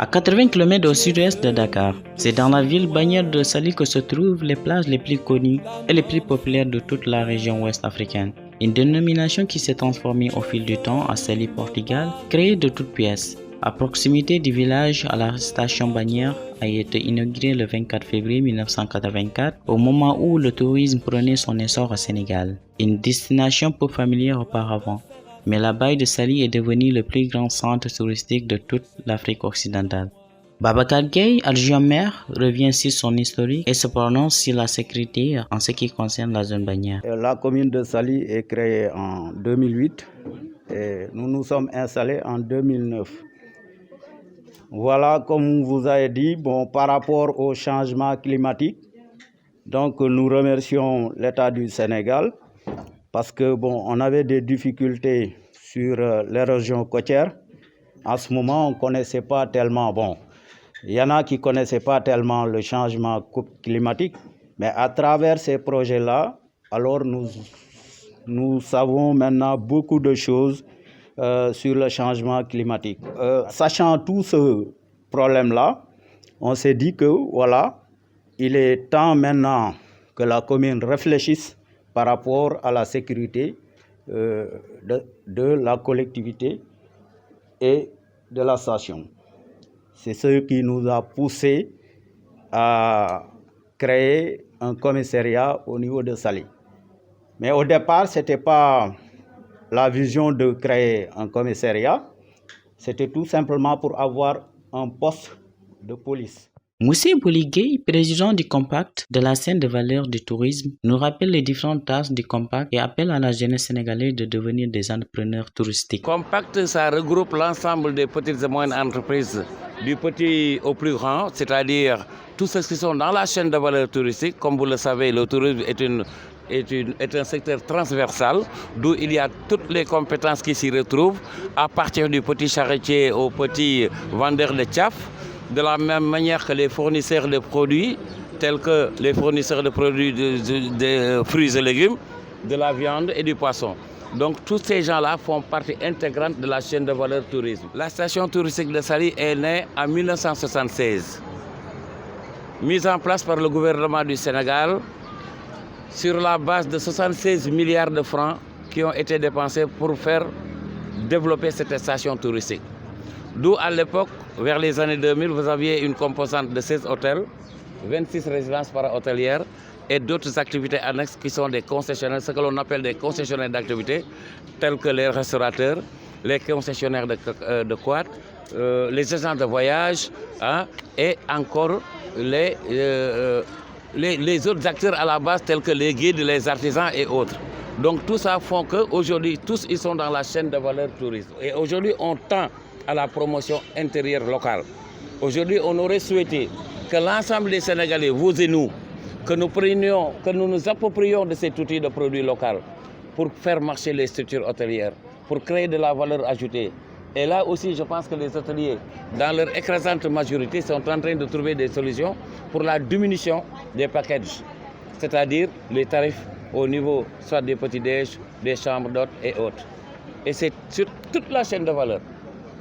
À 80 km au sud-est de Dakar, c'est dans la ville bannière de Saly que se trouvent les plages les plus connues et les plus populaires de toute la région ouest africaine. Une dénomination qui s'est transformée au fil du temps à Saly Portugal, créée de toutes pièces. À proximité du village, à la station bannière a été inaugurée le 24 février 1984, au moment où le tourisme prenait son essor au Sénégal. Une destination peu familière auparavant. Mais la baie de Saly est devenue le plus grand centre touristique de toute l'Afrique occidentale. Babacar Gueye, adjoint maire, revient sur son historique et se prononce sur la sécurité en ce qui concerne la zone bannière. La commune de Saly est créée en 2008 et nous nous sommes installés en 2009. Voilà, comme vous avez dit, par rapport au changement climatique, donc nous remercions l'État du Sénégal parce que on avait des difficultés sur l'érosion côtière. En ce moment, on ne connaissait pas tellement, il y en a qui ne connaissaient pas tellement le changement climatique, mais à travers ces projets-là, alors nous savons maintenant beaucoup de choses sur le changement climatique. Sachant tout ce problème-là, on s'est dit que voilà, il est temps maintenant que la commune réfléchisse par rapport à la sécurité de la collectivité et de la station. C'est ce qui nous a poussé à créer un commissariat au niveau de Saly. Mais au départ, ce n'était pas la vision de créer un commissariat, c'était tout simplement pour avoir un poste de police. Moussé Bouligay, président du Compact de la scène de valeur du tourisme, nous rappelle les différentes tâches du Compact et appelle à la jeunesse sénégalaise de devenir des entrepreneurs touristiques. Compact, ça regroupe l'ensemble des petites et moyennes entreprises, du petit au plus grand, c'est-à-dire tous ceux qui sont dans la chaîne de valeur touristique. Comme vous le savez, le tourisme est un secteur transversal, d'où il y a toutes les compétences qui s'y retrouvent, à partir du petit charretier au petit vendeur de tchaf, de la même manière que les fournisseurs de produits, tels que les fournisseurs de produits de fruits et légumes, de la viande et du poisson. Donc tous ces gens-là font partie intégrante de la chaîne de valeur tourisme. La station touristique de Saly est née en 1976, mise en place par le gouvernement du Sénégal sur la base de 76 milliards de francs qui ont été dépensés pour faire développer cette station touristique. D'où à l'époque, vers les années 2000, vous aviez une composante de 16 hôtels, 26 résidences para-hôtelières et d'autres activités annexes qui sont des concessionnaires, ce que l'on appelle des concessionnaires d'activités, tels que les restaurateurs, les concessionnaires de quad, les agents de voyage et encore les autres acteurs à la base, tels que les guides, les artisans et autres. Donc tout ça font qu'aujourd'hui, tous ils sont dans la chaîne de valeur tourisme. Et aujourd'hui, on tend à la promotion intérieure locale. Aujourd'hui, on aurait souhaité que l'ensemble des Sénégalais, vous et nous, que nous nous approprions de cet outil de produit local pour faire marcher les structures hôtelières, pour créer de la valeur ajoutée. Et là aussi, je pense que les hôteliers, dans leur écrasante majorité, sont en train de trouver des solutions pour la diminution des packages, c'est-à-dire les tarifs au niveau soit des petits-déj, des chambres d'hôtes et autres. Et c'est sur toute la chaîne de valeur,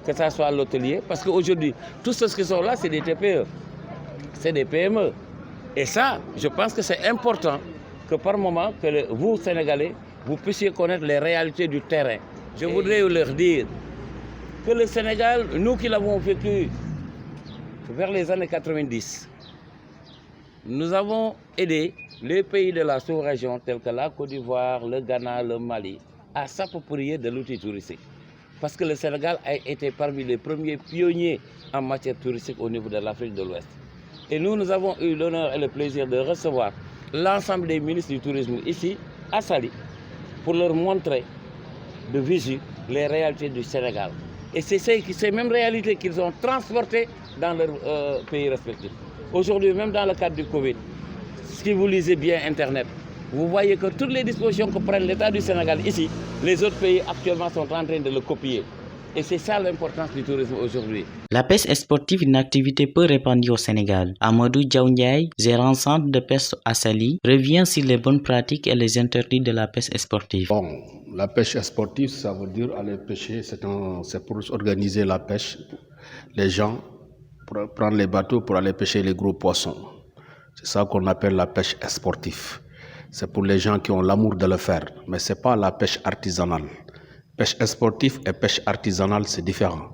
que ce soit l'hôtelier, parce qu'aujourd'hui, tous ceux qui sont là, c'est des TPE, c'est des PME. Et ça, je pense que c'est important que par moment, que vous, Sénégalais, vous puissiez connaître les réalités du terrain. Je voudrais leur dire que le Sénégal, nous qui l'avons vécu vers les années 90, nous avons aidé les pays de la sous-région tels que la Côte d'Ivoire, le Ghana, le Mali, à s'approprier de l'outil touristique. Parce que le Sénégal a été parmi les premiers pionniers en matière touristique au niveau de l'Afrique de l'Ouest. Et nous avons eu l'honneur et le plaisir de recevoir l'ensemble des ministres du tourisme ici, à Saly, pour leur montrer de visu les réalités du Sénégal. Et c'est ces mêmes réalités qu'ils ont transportées dans leurs pays respectifs. Aujourd'hui, même dans le cadre du Covid, si vous lisez bien Internet, vous voyez que toutes les dispositions que prend l'État du Sénégal ici, les autres pays actuellement sont en train de le copier. Et c'est ça l'importance du tourisme aujourd'hui. La pêche sportive est une activité peu répandue au Sénégal. Amadou Diaoundiaï, gérant centre de pêche à Saly, revient sur les bonnes pratiques et les interdits de la pêche sportive. La pêche sportive, ça veut dire aller pêcher, c'est pour organiser la pêche. Les gens prendre les bateaux pour aller pêcher les gros poissons. C'est ça qu'on appelle la pêche sportive. C'est pour les gens qui ont l'amour de le faire, mais ce n'est pas la pêche artisanale. Pêche sportive et pêche artisanale, c'est différent.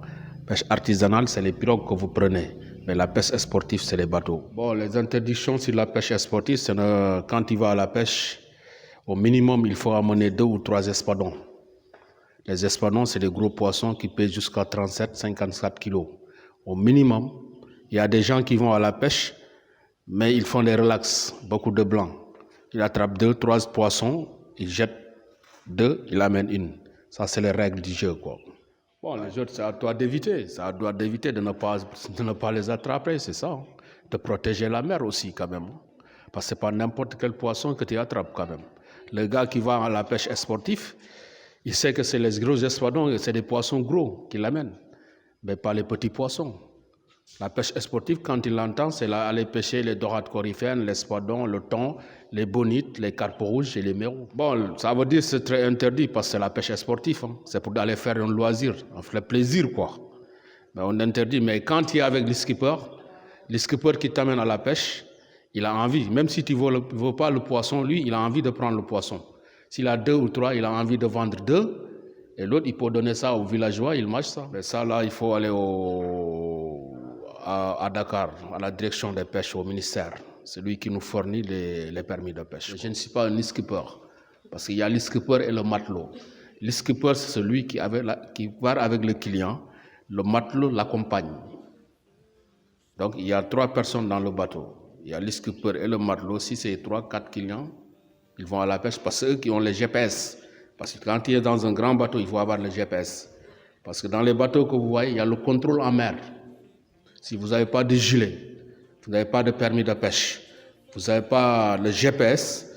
Pêche artisanale, c'est les pirogues que vous prenez, mais la pêche sportive, c'est les bateaux. Bon, les interdictions sur la pêche sportive, c'est quand tu vas à la pêche, au minimum, il faut amener 2 ou 3 espadons. Les espadons, c'est des gros poissons qui pèsent jusqu'à 37-54 kilos. Au minimum, il y a des gens qui vont à la pêche, mais ils font des relax, beaucoup de blancs. Ils attrapent 2, 3 poissons, ils jettent 2, ils amènent 1. Ça, c'est les règles du jeu, quoi. Bon, les jeux, c'est à toi d'éviter. C'est à toi d'éviter de ne pas les attraper, c'est ça. De protéger la mer aussi, quand même. Parce que ce n'est pas n'importe quel poisson que tu attrapes, quand même. Le gars qui va à la pêche sportive, il sait que c'est les gros espadons et c'est des poissons gros qui l'amènent, mais pas les petits poissons. La pêche sportive, quand il l'entend, c'est aller pêcher les dorades coryphènes, l'espadon, le thon, les bonites, les carpes rouges et les mérous. Bon, ça veut dire que c'est très interdit parce que c'est la pêche sportive. Hein. C'est pour aller faire un loisir, on fait plaisir, quoi. Mais on interdit. Mais quand tu es avec le skipper qui t'amène à la pêche, il a envie. Même si tu ne veux pas le poisson, lui, il a envie de prendre le poisson. S'il a 2 ou 3, il a envie de vendre 2. Et l'autre, il peut donner ça aux villageois, il mange ça. Mais ça, là, il faut aller à Dakar, à la direction des pêches, au ministère. C'est lui qui nous fournit les permis de pêche. Je ne suis pas un skipper, parce qu'il y a le skipper et le matelot. Le skipper, c'est celui qui part avec le client. Le matelot l'accompagne. Donc, il y a 3 personnes dans le bateau. Il y a le skipper et le matelot. Si c'est 3, 4 clients, ils vont à la pêche parce que eux qui ont les GPS. Parce que quand tu es dans un grand bateau, il faut avoir le GPS. Parce que dans les bateaux que vous voyez, il y a le contrôle en mer. Si vous n'avez pas de gilet, vous n'avez pas de permis de pêche, vous n'avez pas le GPS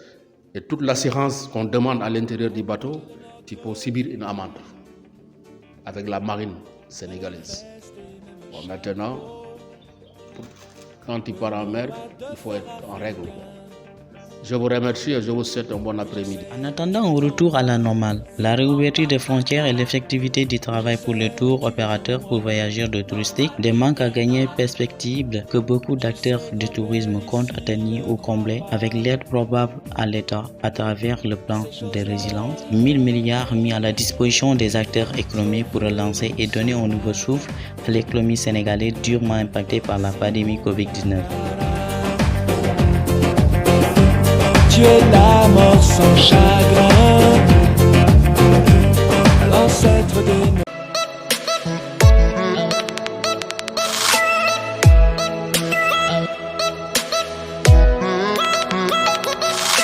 et toute l'assurance qu'on demande à l'intérieur du bateau, tu peux subir une amende avec la marine sénégalaise. Bon, maintenant, quand tu pars en mer, il faut être en règle. Je vous remercie et je vous souhaite un bon après-midi. En attendant un retour à la normale, la réouverture des frontières et l'effectivité du travail pour les tours opérateurs pour voyageurs de touristique, des manques à gagner perspectives que beaucoup d'acteurs du tourisme comptent atteindre ou combler avec l'aide probable à l'État à travers le plan de résilience. 1000 milliards mis à la disposition des acteurs économiques pour relancer et donner un nouveau souffle à l'économie sénégalaise durement impactée par la pandémie Covid-19. Tu es la mort sans chagrin.